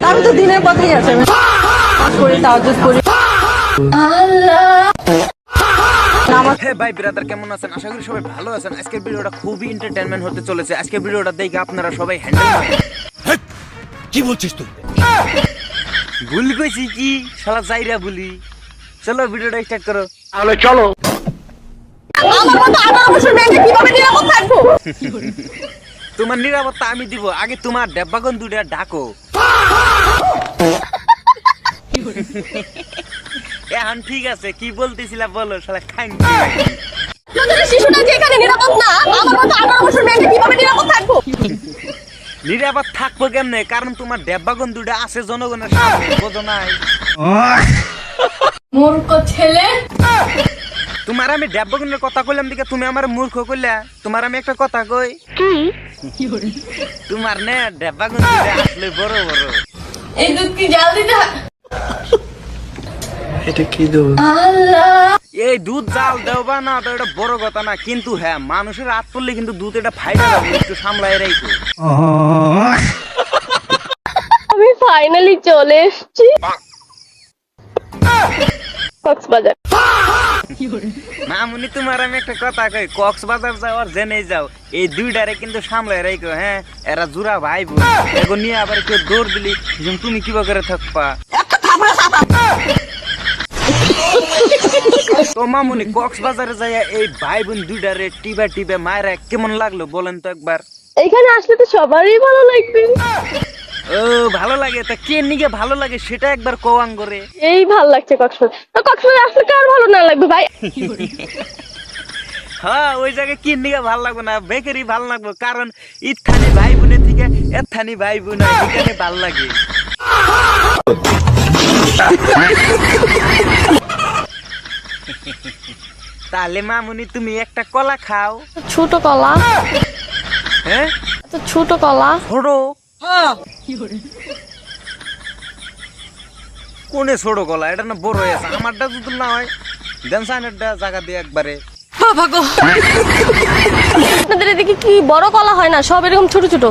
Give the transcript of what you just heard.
আমি তো দিনের পথেই আছে, করি তাহাজ্জুদ করি। হে ভাই ব্রাদার, কেমন আছেন? আশা করি সবাই ভালো আছেন। আজকের ভিডিওটা খুবই এন্টারটেইনমেন্ট হতে চলেছে। আজকের ভিডিওটা দেখে আপনারা সবাই হ্যান্ডেল মারেন। কি বলছিস তুই? ভুল কইছি কি শালা যাইরা বলি। চলো ভিডিওটা স্টার্ট করো। তাহলে চলো। আমার মতো 18 বছর মেয়েকে কিভাবে নিরাপদ থাকবো? তোমার নিরাপত্তা আমি দিব, আগে তোমার ডেব্বাগন দুটা ডাকো। এখন ঠিক আছে, কি বলতেছিলা বলো শালা খাইন। যদি শিশুটা যে এখানে নিরাপদ না, আমার মতো 18 বছর মেয়েকে কিভাবে নিরাপদ থাকবো? নিরাপদ থাকবো কেমনে? কারণ তোমার ডেব্বাগন দুটা আছে জনগণের সামনে, বোঝো নাই? মূর্খ ছেলে। তোমার আমি ডেব্বাগনের কথা কইলাম দিকে তুমি আমার মূর্খ কইলা। তোমার আমি একটা কথা কই, তোমার নে ডেব্বাগন দুটা আসলে বড় বড়। এই দুধ কি জাল দিতে হয়? এটা কি দুধ? এই দুধ জাল দেও বা না তো এটা বড় কথা না, কিন্তু হ্যাঁ মানুষের হাত পড়লে কিন্তু দুধ এটা ফাইটা যাবে, একটু সামলাই রাখো। আমি ফাইনালি চলে এসেছি কক্সবাজার। মামুনি তোমার আমি একটা কথা কই, কক্সবাজার যাও আর জেনে যাও, এই দুইটারে কিন্তু সামলাই রাখো। হ্যাঁ, এরা জুরা ভাই বোন, এগো নিয়ে আবার কেউ দৌড় দিলি তুমি কিবা করে থাকবা। তো মামুনি কক্সবাজারে যাই এই ভাই বোন দুইটারে টিবা টিবে মায়েরা কেমন লাগলো বলেন তো একবার? এখানে আসলে তো সবারই ভালো লাগবে। ও ভালো লাগে, তা কে নিকে ভালো লাগে সেটা একবার কোয়াং করে। এই ভালো লাগছে কক্সবাজার। তো কক্সবাজার আসলে কার ভালো না লাগবে ভাই? হ্যাঁ, ওই জায়গায় কি নিকে ভালো লাগবে না, বেকারি ভালো লাগবে, কারণ ইথানি ভাই বোনের থেকে এথানি ভাই বোন এখানে ভালো লাগে। তাহলে মামুনি তুমি একটা কলা খাও। ছোট কলা। হ্যাঁ, তো ছোট কলা। ছোট কোনে ছোট কলা? এটা না বড় হয়ে আছে, আমারটা যদি না হয় দেন সাইনেরটা জায়গা দিয়ে একবারে। আপনাদের এদিকে কি বড় কলা হয় না, সব এরকম ছোট ছোট?